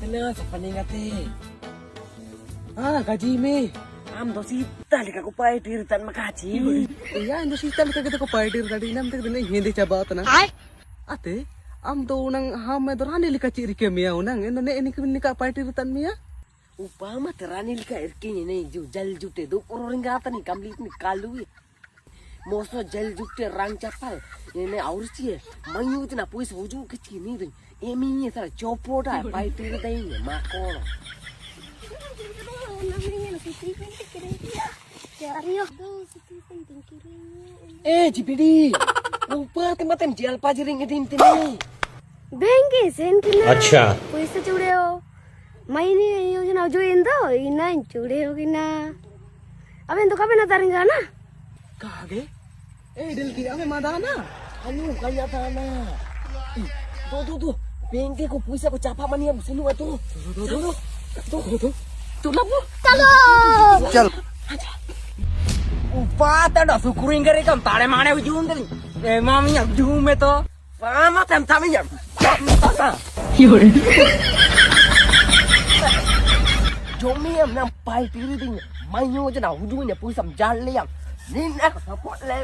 Tena sepaningate. Gaji me. Am dosita lika ko pai tirtan makaji. Iya, dosita lika kita ko pai tir tadi nam tek dene hindi cabat na. Ate, am do nang ham dorani lika ciri kemia unang eno ne ini ka pai tirtan mia. Upama terani lika erkini ne ju jal jute do ringata ni complete ni kalu. Moso jal jute rang chapal. Ini aurci mayu tina puis wuju kecini ding. Emi sara chopota pai tirtan makolo. GPD, lupa tempat jual pajaring edin tini. Bengi sen kina. अच्छा पैसे जुड़े हो महीने योजना जो इंदो इना जुड़े हो किना अब इन तो कभी ना तारेंगे ना Kage? Del ki ame madana. Anu kaya tanah. Tuh. Bengke ko puisa ko capa mania sunu atu. Tuh labu. चलो Chal. Upata dah syukurin kare kam tare mane ujung tadi. Mami yang ujung me to. Pama tam ya. Jomi am nam pai tiri ding. Mayu je na ujung nya puisa jal le yang. Nin aku support le.